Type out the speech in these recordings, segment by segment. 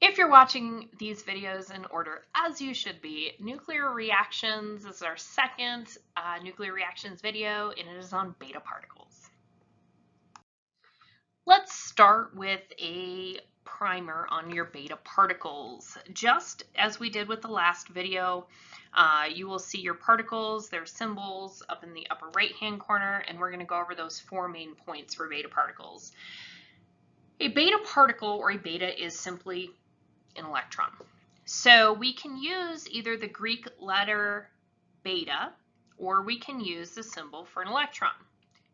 If you're watching these videos in order, as you should be, nuclear reactions is our second nuclear reactions video, and it is on beta particles. Let's start with a primer on your beta particles. Just as we did with the last video, you will see your particles, their symbols up in the upper right-hand corner, and we're going to go over those four main points for beta particles. A beta particle or a beta is simply an electron. So we can use either the Greek letter beta or we can use the symbol for an electron.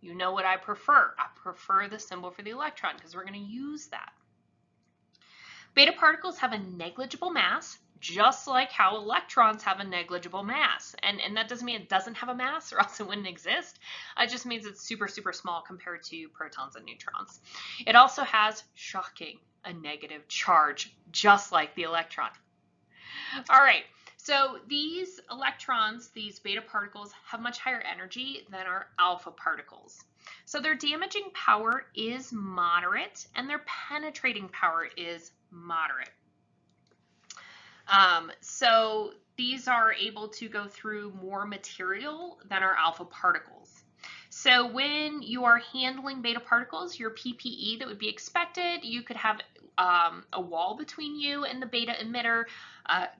You know what I prefer. I prefer the symbol for the electron because we're going to use that. Beta particles have a negligible mass, just like how electrons have a negligible mass. And that doesn't mean it doesn't have a mass or else it wouldn't exist. It just means it's super, super small compared to protons and neutrons. It also has, shocking, a negative charge, just like the electron. All right, so these electrons, these beta particles, have much higher energy than our alpha particles. So their damaging power is moderate and their penetrating power is moderate. So these are able to go through more material than our alpha particles. So when you are handling beta particles, your PPE that would be expected, you could have a wall between you and the beta emitter.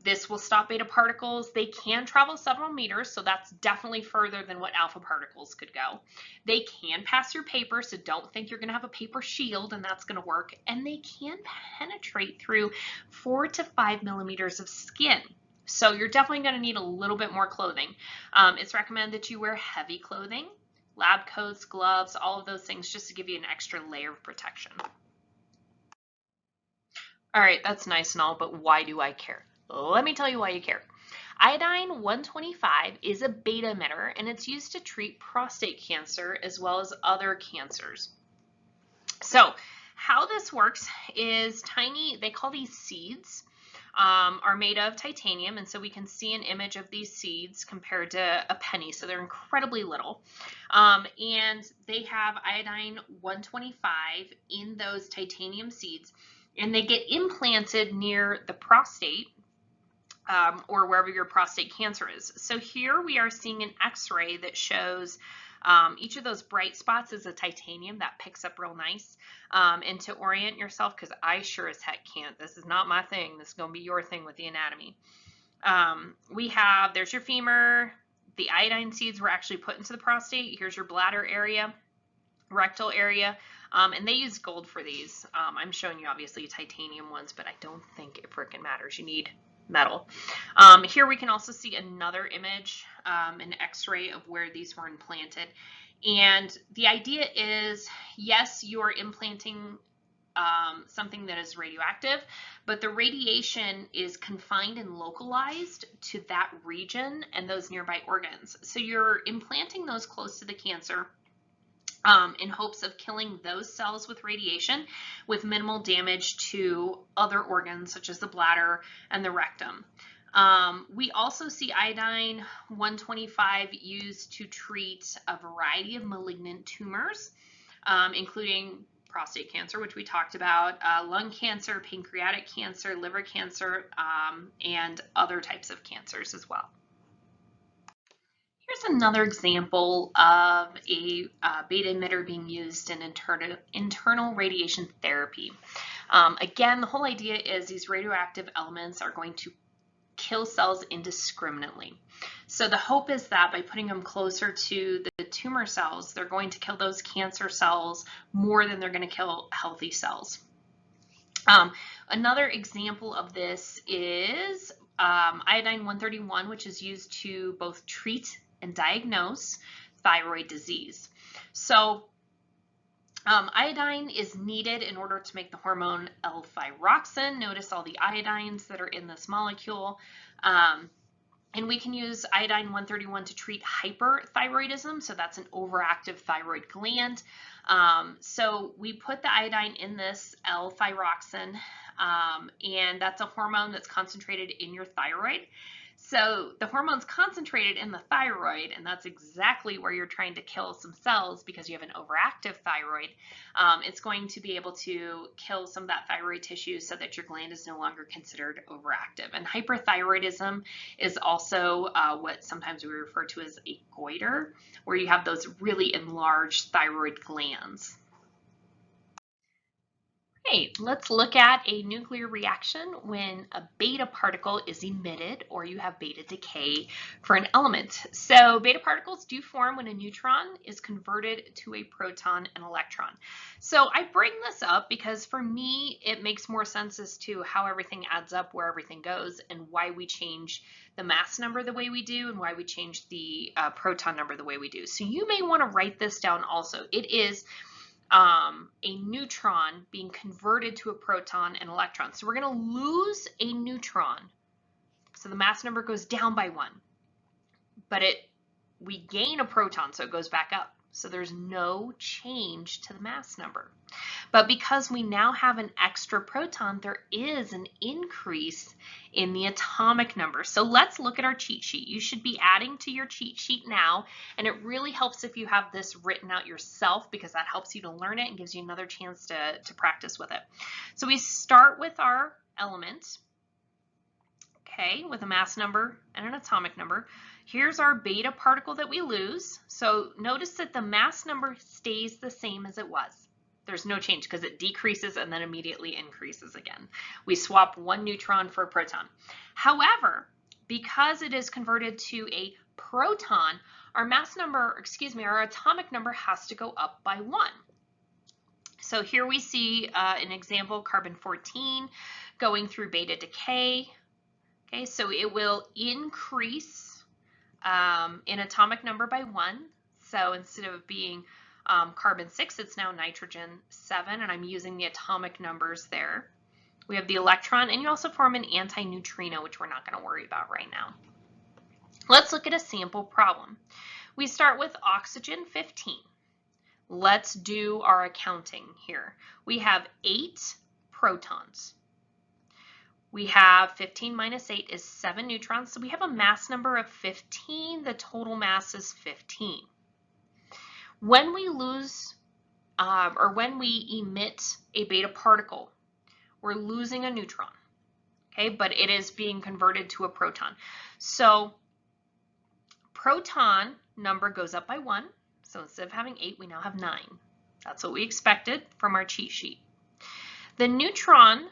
This will stop beta particles. They can travel several meters, so that's definitely further than what alpha particles could go. They can pass through paper, so don't think you're going to have a paper shield and that's going to work. And they can penetrate through 4 to 5 millimeters of skin. So you're definitely going to need a little bit more clothing. It's recommended that you wear heavy clothing, lab coats, gloves, all of those things, just to give you an extra layer of protection. All right, that's nice and all, but why do I care? Let me tell you why you care. Iodine 125 is a beta emitter, and it's used to treat prostate cancer as well as other cancers. So how this works is tiny, they call these seeds, are made of titanium, and so we can see an image of these seeds compared to a penny, so they're incredibly little. And they have iodine 125 in those titanium seeds, and they get implanted near the prostate or wherever your prostate cancer is. So here we are seeing an x-ray that shows each of those bright spots is a titanium that picks up real nice. And to orient yourself, because I sure as heck can't, this is not my thing, this is going to be your thing with the anatomy. There's your femur, the iodine seeds were actually put into the prostate, here's your bladder area, rectal area, and they use gold for these. I'm showing you obviously titanium ones, but I don't think it frickin' matters. You need metal. Here we can also see another image, an x-ray of where these were implanted. And the idea is, yes, you are implanting something that is radioactive, but the radiation is confined and localized to that region and those nearby organs. So you're implanting those close to the cancer in hopes of killing those cells with radiation with minimal damage to other organs such as the bladder and the rectum. We also see iodine 125 used to treat a variety of malignant tumors, including prostate cancer, which we talked about, lung cancer, pancreatic cancer, liver cancer, and other types of cancers as well. Here's another example of a beta emitter being used in internal radiation therapy. Again, the whole idea is these radioactive elements are going to kill cells indiscriminately. So the hope is that by putting them closer to the tumor cells, they're going to kill those cancer cells more than they're going to kill healthy cells. Another example of this is iodine 131, which is used to both treat and diagnose thyroid disease. So iodine is needed in order to make the hormone L-thyroxine. Notice all the iodines that are in this molecule. And we can use iodine 131 to treat hyperthyroidism, so that's an overactive thyroid gland. So we put the iodine in this L-thyroxine, and that's a hormone that's concentrated in your thyroid. So the hormone's concentrated in the thyroid, and that's exactly where you're trying to kill some cells because you have an overactive thyroid. It's going to be able to kill some of that thyroid tissue so that your gland is no longer considered overactive. And hyperthyroidism is also what sometimes we refer to as a goiter, where you have those really enlarged thyroid glands. Hey, let's look at a nuclear reaction when a beta particle is emitted or you have beta decay for an element. So beta particles do form when a neutron is converted to a proton and electron. So I bring this up because for me, it makes more sense as to how everything adds up, where everything goes, and why we change the mass number the way we do and why we change the proton number the way we do. So you may want to write this down also. It is a neutron being converted to a proton and electron. So we're going to lose a neutron. So the mass number goes down by 1. But we gain a proton, so it goes back up. So there's no change to the mass number. But because we now have an extra proton, there is an increase in the atomic number. So let's look at our cheat sheet. You should be adding to your cheat sheet now, and it really helps if you have this written out yourself because that helps you to learn it and gives you another chance to practice with it. So we start with our element, okay, with a mass number and an atomic number. Here's our beta particle that we lose. So notice that the mass number stays the same as it was. There's no change because it decreases and then immediately increases again. We swap one neutron for a proton. However, because it is converted to a proton, our our atomic number has to go up by 1. So here we see an example, carbon 14 going through beta decay. Okay, so it will increase in atomic number by 1. So instead of being carbon 6, it's now nitrogen 7, and I'm using the atomic numbers there. We have the electron, and you also form an antineutrino, which we're not going to worry about right now. Let's look at a sample problem. We start with oxygen 15. Let's do our accounting here. We have 8 protons. We have 15 minus 8 is 7 neutrons, so we have a mass number of 15. The total mass is 15. When we lose, or when we emit a beta particle, we're losing a neutron, okay, but it is being converted to a proton. So proton number goes up by 1, so instead of having 8, we now have 9. That's what we expected from our cheat sheet. The neutron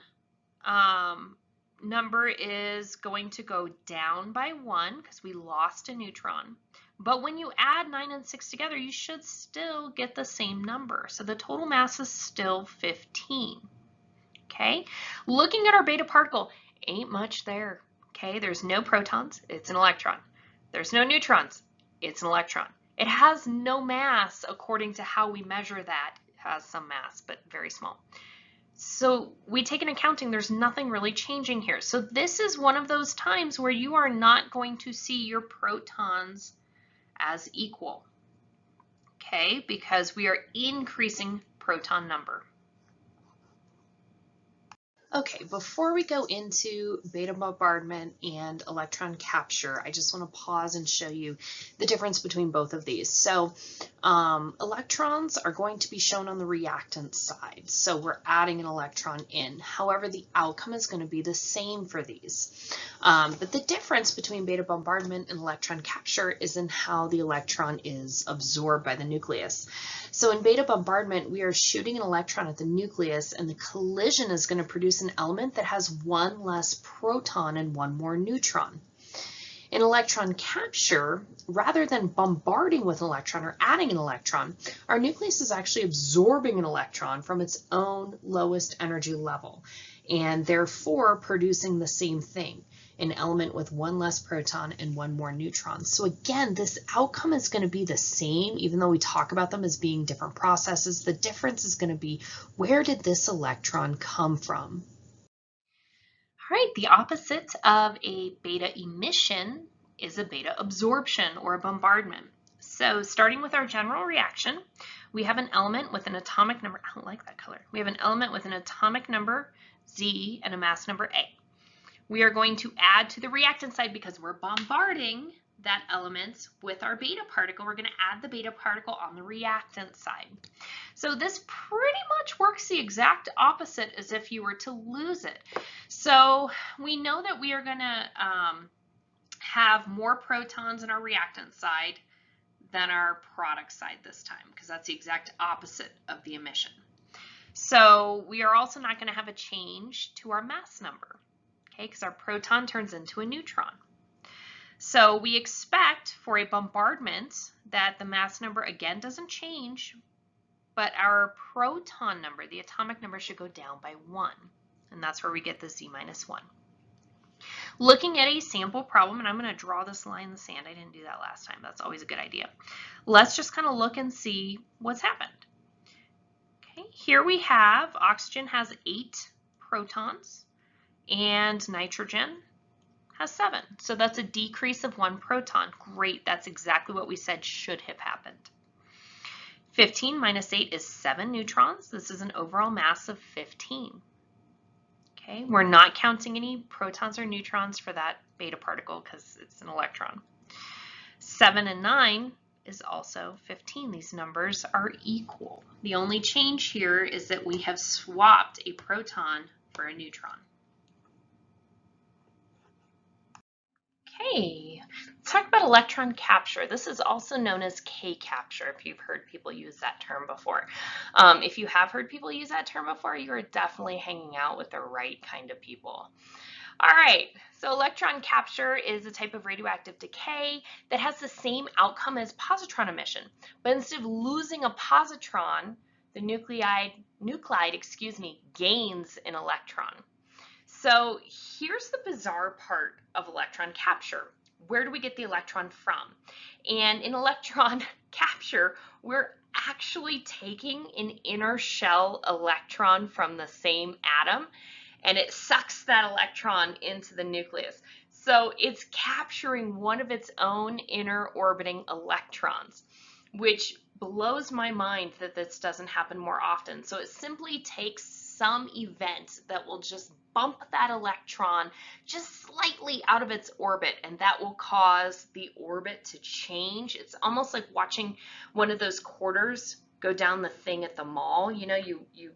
number is going to go down by 1 because we lost a neutron. But when you add 9 and 6 together, you should still get the same number. So the total mass is still 15. Okay, looking at our beta particle, ain't much there. Okay, there's no protons, it's an electron. There's no neutrons, it's an electron. It has no mass according to how we measure that. It has some mass, but very small. So we take an accounting, there's nothing really changing here. So this is one of those times where you are not going to see your protons as equal, okay, because we are increasing proton number. Okay, before we go into beta bombardment and electron capture, I just want to pause and show you the difference between both of these. So electrons are going to be shown on the reactant side. So we're adding an electron in. However, the outcome is going to be the same for these. But the difference between beta bombardment and electron capture is in how the electron is absorbed by the nucleus. So in beta bombardment, we are shooting an electron at the nucleus, and the collision is going to produce an element that has one less proton and one more neutron. In electron capture, rather than bombarding with an electron or adding an electron, our nucleus is actually absorbing an electron from its own lowest energy level, and therefore producing the same thing, an element with one less proton and one more neutron. So again, this outcome is going to be the same, even though we talk about them as being different processes. The difference is going to be, where did this electron come from? All right, the opposite of a beta emission is a beta absorption or a bombardment. So starting with our general reaction, we have an element with an atomic number, I don't like that color. We have an element with an atomic number Z and a mass number A. we are going to add to the reactant side because we're bombarding that element with our beta particle. We're going to add the beta particle on the reactant side. So this pretty much works the exact opposite as if you were to lose it. So we know that we are going to have more protons in our reactant side than our product side this time, because that's the exact opposite of the emission. So we are also not going to have a change to our mass number, okay, because our proton turns into a neutron. So we expect for a bombardment that the mass number again doesn't change, but our proton number, the atomic number, should go down by 1. And that's where we get the Z-1. Looking at a sample problem, and I'm going to draw this line in the sand. I didn't do that last time. That's always a good idea. Let's just kind of look and see what's happened. Okay, here we have oxygen has 8 protons and nitrogen has 7. So that's a decrease of 1 proton. Great, that's exactly what we said should have happened. 15 minus 8 is 7 neutrons. This is an overall mass of 15. Okay, we're not counting any protons or neutrons for that beta particle because it's an electron. 7 and 9 is also 15. These numbers are equal. The only change here is that we have swapped a proton for a neutron. Okay, let's talk about electron capture. This is also known as K-capture, if you've heard people use that term before. If you have heard people use that term before, you are definitely hanging out with the right kind of people. All right, so electron capture is a type of radioactive decay that has the same outcome as positron emission, but instead of losing a positron, the nuclide gains an electron. So here's the bizarre part of electron capture. Where do we get the electron from? And in electron capture, we're actually taking an inner shell electron from the same atom, and it sucks that electron into the nucleus. So it's capturing one of its own inner orbiting electrons, which blows my mind that this doesn't happen more often. So it simply takes some event that will just bump that electron just slightly out of its orbit, and that will cause the orbit to change. It's almost like watching one of those quarters go down the thing at the mall. You know, you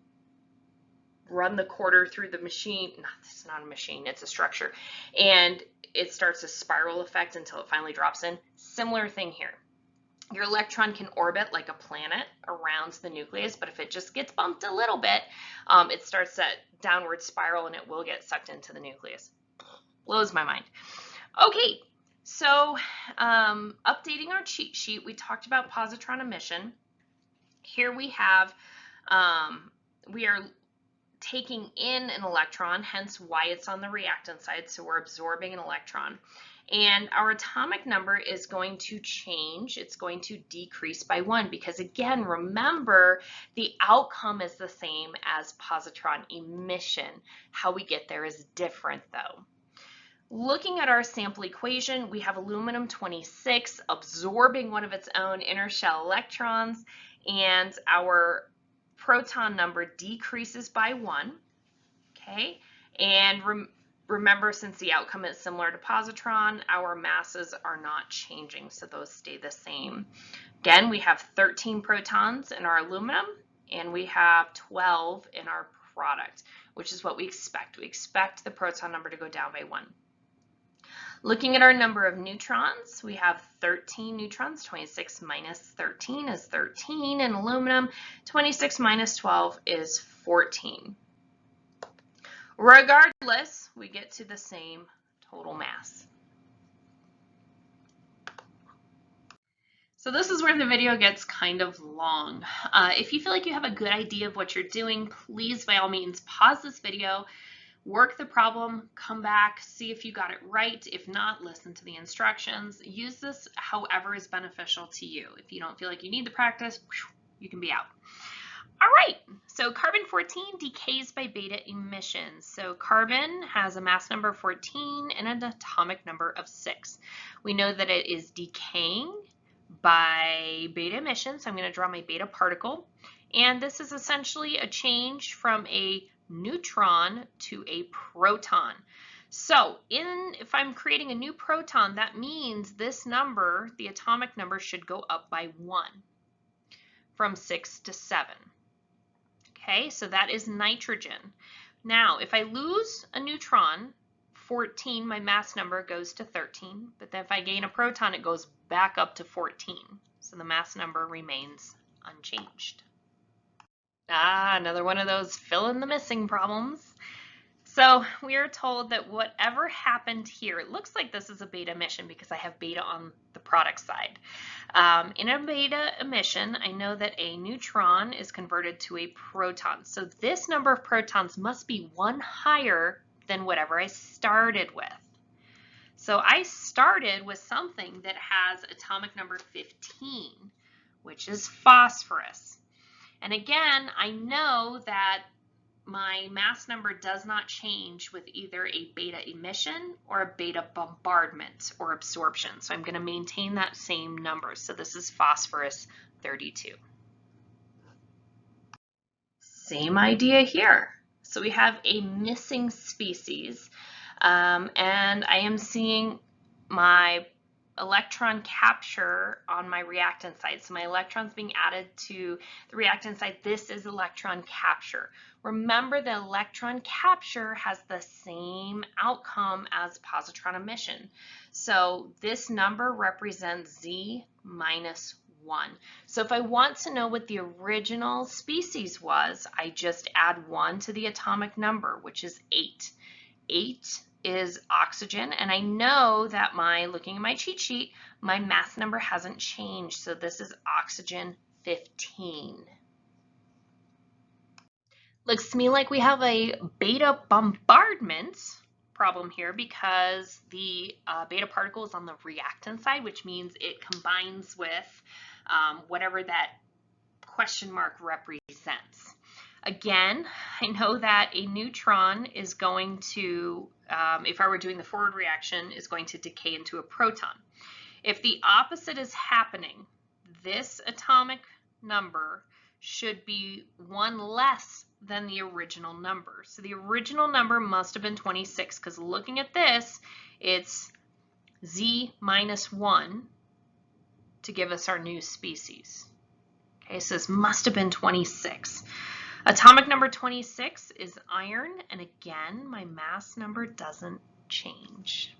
run the quarter through the machine. No, it's not a machine, it's a structure. And it starts a spiral effect until it finally drops in. Similar thing here. Your electron can orbit like a planet around the nucleus, but if it just gets bumped a little bit, it starts that downward spiral and it will get sucked into the nucleus. Blows my mind. Okay, so updating our cheat sheet, we talked about positron emission. Here we have, we are taking in an electron, hence why it's on the reactant side, so we're absorbing an electron. And our atomic number is going to change. It's going to decrease by 1 because, again, remember, the outcome is the same as positron emission. How we get there is different, though. Looking at our sample equation, we have aluminum 26 absorbing one of its own inner shell electrons, and our proton number decreases by 1. Okay, and remember, since the outcome is similar to positron, our masses are not changing, so those stay the same. Again, we have 13 protons in our aluminum, and we have 12 in our product, which is what we expect. We expect the proton number to go down by 1. Looking at our number of neutrons, we have 13 neutrons. 26 minus 13 is 13 in aluminum. 26 minus 12 is 14. Regardless, we get to the same total mass. So this is where the video gets kind of long. If you feel like you have a good idea of what you're doing, please, by all means, pause this video, work the problem, come back, see if you got it right. If not, listen to the instructions. Use this however is beneficial to you. If you don't feel like you need the practice, you can be out. All right, so carbon-14 decays by beta emissions. So carbon has a mass number of 14 and an atomic number of 6. We know that it is decaying by beta emissions. So I'm going to draw my beta particle. And this is essentially a change from a neutron to a proton. So if I'm creating a new proton, that means this number, the atomic number, should go up by 1 from 6 to 7. Okay, so that is nitrogen. Now, if I lose a neutron, 14, my mass number goes to 13, but then if I gain a proton, it goes back up to 14. So the mass number remains unchanged. Another one of those fill in the missing problems. So we are told that whatever happened here, it looks like this is a beta emission because I have beta on the product side. In a beta emission, I know that a neutron is converted to a proton. So this number of protons must be 1 higher than whatever I started with. So I started with something that has atomic number 15, which is phosphorus. And again, I know that my mass number does not change with either a beta emission or a beta bombardment or absorption. So I'm going to maintain that same number. So this is phosphorus 32. Same idea here. So we have a missing species, and I am seeing my electron capture on my reactant side. So my electrons being added to the reactant side, this is electron capture. Remember, the electron capture has the same outcome as positron emission. So this number represents Z minus 1. So if I want to know what the original species was, I just add 1 to the atomic number, which is 8. 8 is oxygen, and I know that looking at my cheat sheet, my mass number hasn't changed, so this is oxygen 15. Looks to me like we have a beta bombardment problem here because the beta particle is on the reactant side, which means it combines with whatever that question mark represents. Again, I know that a neutron is going to, if I were doing the forward reaction, is going to decay into a proton. If the opposite is happening, this atomic number should be 1 less than the original number. So the original number must have been 26 because looking at this, it's Z minus 1 to give us our new species. Okay, so this must have been 26. Atomic number 26 is iron, and again, my mass number doesn't change.